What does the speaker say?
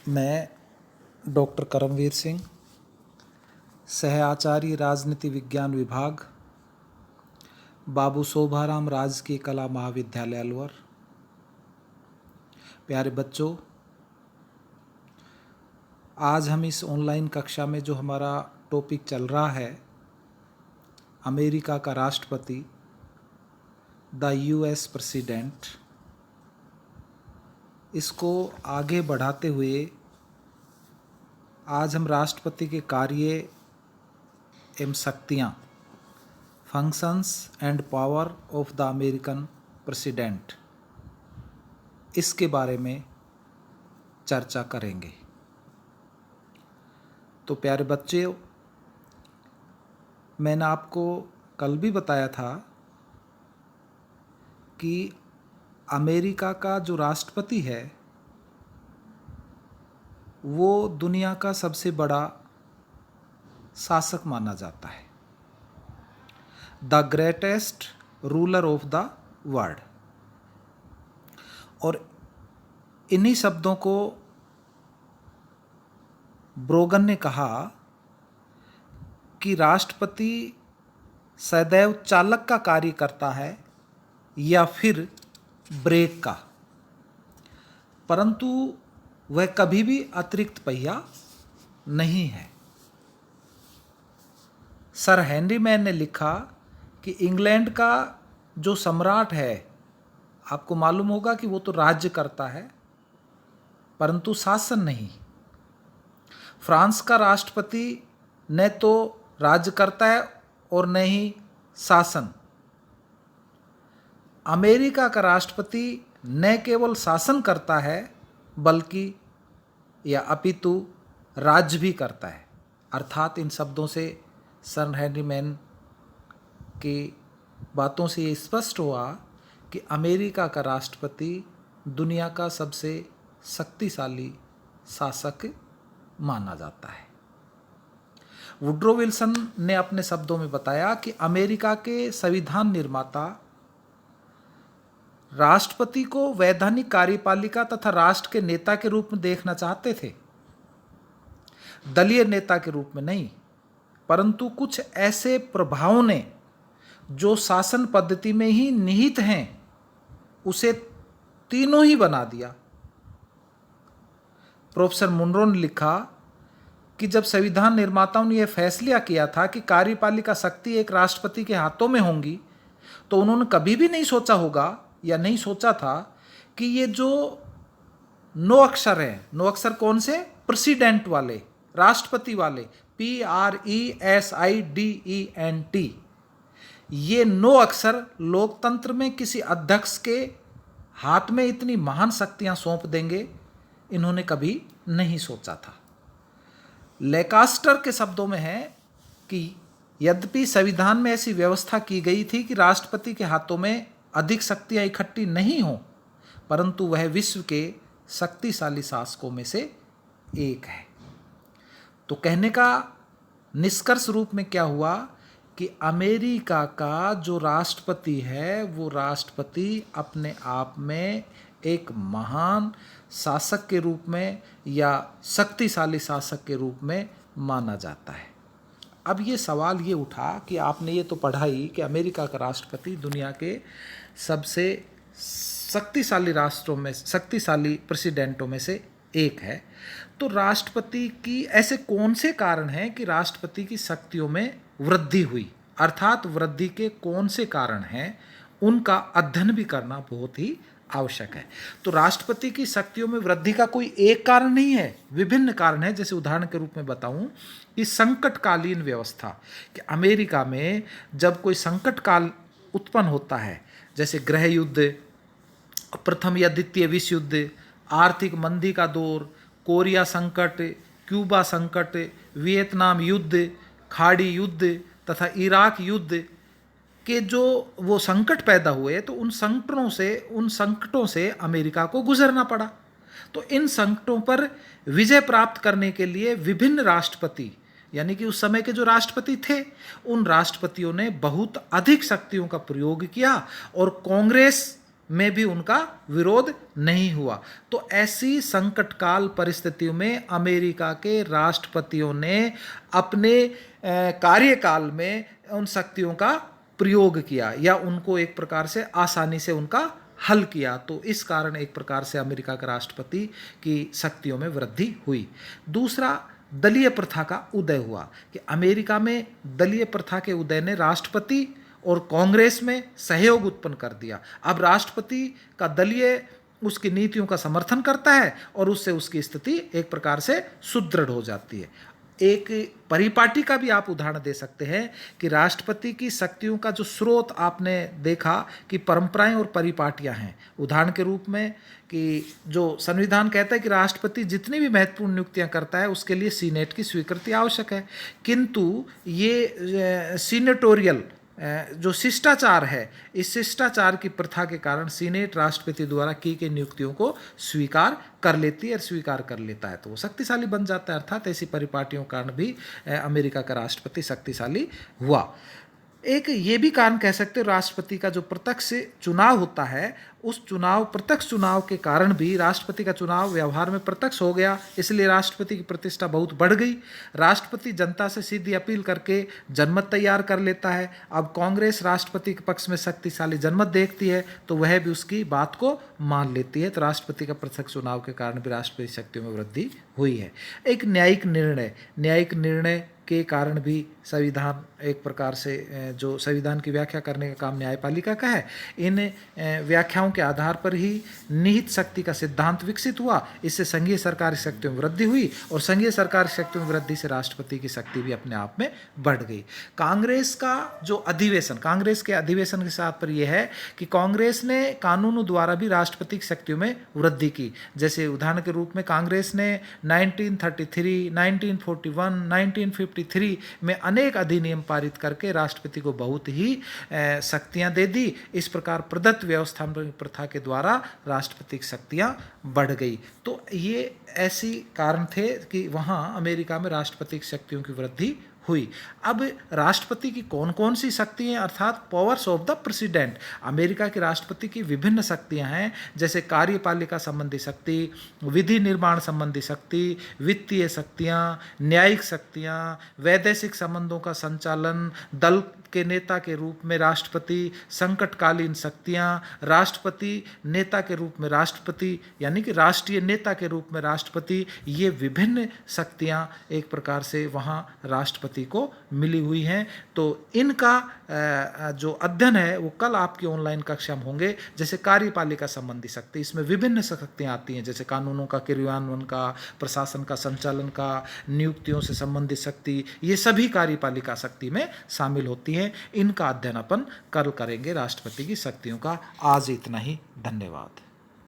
मैं डॉक्टर करमवीर सिंह, सह आचार्य राजनीति विज्ञान विभाग, बाबू शोभाराम राजकीय कला महाविद्यालय अलवर। प्यारे बच्चों, आज हम इस ऑनलाइन कक्षा में जो हमारा टॉपिक चल रहा है, अमेरिका का राष्ट्रपति, द यूएस प्रेसिडेंट, इसको आगे बढ़ाते हुए आज हम राष्ट्रपति के कार्य एवं शक्तियाँ, functions and power of the American president, इसके बारे में चर्चा करेंगे। तो प्यारे बच्चे, मैंने आपको कल भी बताया था कि अमेरिका का जो राष्ट्रपति है वो दुनिया का सबसे बड़ा शासक माना जाता है, the greatest ruler of the world. और इन्हीं शब्दों को ब्रोगन ने कहा कि राष्ट्रपति सदैव चालक का कार्य करता है या फिर ब्रेक का, परंतु वह कभी भी अतिरिक्त पहिया नहीं है। सर हेनरी मैन ने लिखा कि इंग्लैंड का जो सम्राट है, आपको मालूम होगा कि वो तो राज्य करता है परंतु शासन नहीं। फ्रांस का राष्ट्रपति न तो राज्य करता है और न ही शासन। अमेरिका का राष्ट्रपति न केवल शासन करता है बल्कि या अपितु राज्य भी करता है। अर्थात इन शब्दों से सर हेनरी मैन की बातों से ये स्पष्ट हुआ कि अमेरिका का राष्ट्रपति दुनिया का सबसे शक्तिशाली शासक माना जाता है। वुड्रो विल्सन ने अपने शब्दों में बताया कि अमेरिका के संविधान निर्माता राष्ट्रपति को वैधानिक कार्यपालिका तथा राष्ट्र के नेता के रूप में देखना चाहते थे, दलीय नेता के रूप में नहीं, परंतु कुछ ऐसे प्रभावों ने जो शासन पद्धति में ही निहित हैं उसे तीनों ही बना दिया। प्रोफेसर मुनरो ने लिखा कि जब संविधान निर्माताओं ने यह फैसला किया था कि कार्यपालिका शक्ति एक राष्ट्रपति के हाथों में होंगी, तो उन्होंने कभी भी नहीं सोचा होगा या नहीं सोचा था कि ये जो 9 अक्षर हैं, 9 अक्षर कौन से? प्रेसिडेंट वाले, राष्ट्रपति वाले, PRESIDENT, ये 9 अक्षर लोकतंत्र में किसी अध्यक्ष के हाथ में इतनी महान शक्तियां सौंप देंगे, इन्होंने कभी नहीं सोचा था। लेकास्टर के शब्दों में है कि यद्यपि संविधान में ऐसी व्यवस्था की गई थी कि राष्ट्रपति के हाथों में अधिक शक्तियां इकट्ठी नहीं हों, परंतु वह विश्व के शक्तिशाली शासकों में से एक है। तो कहने का निष्कर्ष रूप में क्या हुआ कि अमेरिका का जो राष्ट्रपति है वो राष्ट्रपति अपने आप में एक महान शासक के रूप में या शक्तिशाली शासक के रूप में माना जाता है। अब ये सवाल ये उठा कि आपने ये तो पढ़ा ही कि अमेरिका का राष्ट्रपति दुनिया के सबसे शक्तिशाली राष्ट्रों में, शक्तिशाली प्रेसिडेंटों में से एक है, तो राष्ट्रपति की ऐसे कौन से कारण हैं कि राष्ट्रपति की शक्तियों में वृद्धि हुई, अर्थात वृद्धि के कौन से कारण हैं, उनका अध्ययन भी करना बहुत ही आवश्यक है। तो राष्ट्रपति की शक्तियों में वृद्धि का कोई एक कारण नहीं है, विभिन्न कारण है। जैसे उदाहरण के रूप में बताऊं कि संकटकालीन व्यवस्था, कि अमेरिका में जब कोई संकट काल उत्पन्न होता है, जैसे गृह युद्ध, प्रथम या द्वितीय विश्व युद्ध, आर्थिक मंदी का दौर, कोरिया संकट, क्यूबा संकट, वियतनाम युद्ध, खाड़ी युद्ध तथा इराक युद्ध के जो वो संकट पैदा हुए, तो उन संकटों से अमेरिका को गुजरना पड़ा। तो इन संकटों पर विजय प्राप्त करने के लिए विभिन्न राष्ट्रपति, यानी कि उस समय के जो राष्ट्रपति थे, उन राष्ट्रपतियों ने बहुत अधिक शक्तियों का प्रयोग किया और कांग्रेस में भी उनका विरोध नहीं हुआ। तो ऐसी संकटकाल परिस्थितियों में अमेरिका के राष्ट्रपतियों ने अपने कार्यकाल में उन शक्तियों का प्रयोग किया या उनको एक प्रकार से आसानी से उनका हल किया। तो इस कारण एक प्रकार से अमेरिका के राष्ट्रपति की शक्तियों में वृद्धि हुई। दूसरा, दलीय प्रथा का उदय हुआ कि अमेरिका में दलीय प्रथा के उदय ने राष्ट्रपति और कांग्रेस में सहयोग उत्पन्न कर दिया। अब राष्ट्रपति का दलीय उसकी नीतियों का समर्थन करता है और उससे उसकी स्थिति एक प्रकार से सुदृढ़ हो जाती है। एक परिपाटी का भी आप उदाहरण दे सकते हैं कि राष्ट्रपति की शक्तियों का जो स्रोत आपने देखा कि परंपराएं और परिपाटियां हैं। उदाहरण के रूप में कि जो संविधान कहता है कि राष्ट्रपति जितनी भी महत्वपूर्ण नियुक्तियां करता है उसके लिए सीनेट की स्वीकृति आवश्यक है, किंतु ये सीनेटोरियल जो शिष्टाचार है, इस शिष्टाचार की प्रथा के कारण सीनेट राष्ट्रपति द्वारा की गई नियुक्तियों को स्वीकार कर लेती है और स्वीकार कर लेता है, तो वो शक्तिशाली बन जाता है। अर्थात ऐसी परिपाटियों के कारण भी अमेरिका का राष्ट्रपति शक्तिशाली हुआ। एक ये भी कारण कह सकते हो, राष्ट्रपति का जो प्रत्यक्ष चुनाव होता है, उस प्रत्यक्ष चुनाव के कारण भी राष्ट्रपति का चुनाव व्यवहार में प्रत्यक्ष हो गया, इसलिए राष्ट्रपति की प्रतिष्ठा बहुत बढ़ गई। राष्ट्रपति जनता से सीधी अपील करके जनमत तैयार कर लेता है। अब कांग्रेस राष्ट्रपति के पक्ष में शक्तिशाली जनमत देखती है तो वह भी उसकी बात को मान लेती है। तो राष्ट्रपति का प्रत्यक्ष चुनाव के कारण भी राष्ट्रपति शक्तियों में वृद्धि हुई है। एक न्यायिक निर्णय के कारण भी संविधान एक प्रकार से जो संविधान की व्याख्या करने का काम न्यायपालिका का है, इन व्याख्याओं के आधार पर ही निहित शक्ति का सिद्धांत विकसित हुआ। इससे संघीय सरकार की शक्तियों में वृद्धि हुई और संघीय सरकार की शक्तियों में वृद्धि से राष्ट्रपति की शक्ति भी अपने आप में बढ़ गई। कांग्रेस के अधिवेशन के साथ पर यह है कि कांग्रेस ने कानूनों द्वारा भी राष्ट्रपति की शक्तियों में वृद्धि की। जैसे उदाहरण के रूप में कांग्रेस ने 1933, 1941, 1953 में अनेक अधिनियम पारित करके राष्ट्रपति को बहुत ही शक्तियां दे दी। इस प्रकार प्रदत्त व्यवस्था प्रथा के द्वारा राष्ट्रपति की शक्तियां बढ़ गई। तो ये ऐसी कारण थे कि वहाँ अमेरिका में राष्ट्रपति की शक्तियों की वृद्धि हुई। अब राष्ट्रपति की कौन कौन सी शक्ति हैं, अर्थात powers of the president. America के राष्ट्रपति की विभिन्न शक्तियां हैं, जैसे कार्यपालिका संबंधी शक्ति, विधि निर्माण संबंधी शक्ति, वित्तीय शक्तियां, न्यायिक शक्तियां, वैदेशिक संबंधों का संचालन, दल के नेता के रूप में राष्ट्रपति, संकटकालीन शक्तियां, राष्ट्रपति नेता के रूप में राष्ट्रपति यानी कि राष्ट्रीय नेता के रूप में राष्ट्रपति, ये विभिन्न शक्तियां एक प्रकार से वहाँ राष्ट्रपति को मिली हुई हैं। तो इनका जो अध्ययन है वो कल आपकी ऑनलाइन कक्षा में होंगे। जैसे कार्यपालिका संबंधी शक्ति, इसमें विभिन्न शक्तियाँ आती हैं, जैसे कानूनों का क्रियान्वयन का, प्रशासन का संचालन का, नियुक्तियों से संबंधित शक्ति, ये सभी कार्यपालिका शक्ति में शामिल होती हैं। इनका अध्ययन अपन कल करेंगे राष्ट्रपति की शक्तियों का। आज इतना ही, धन्यवाद।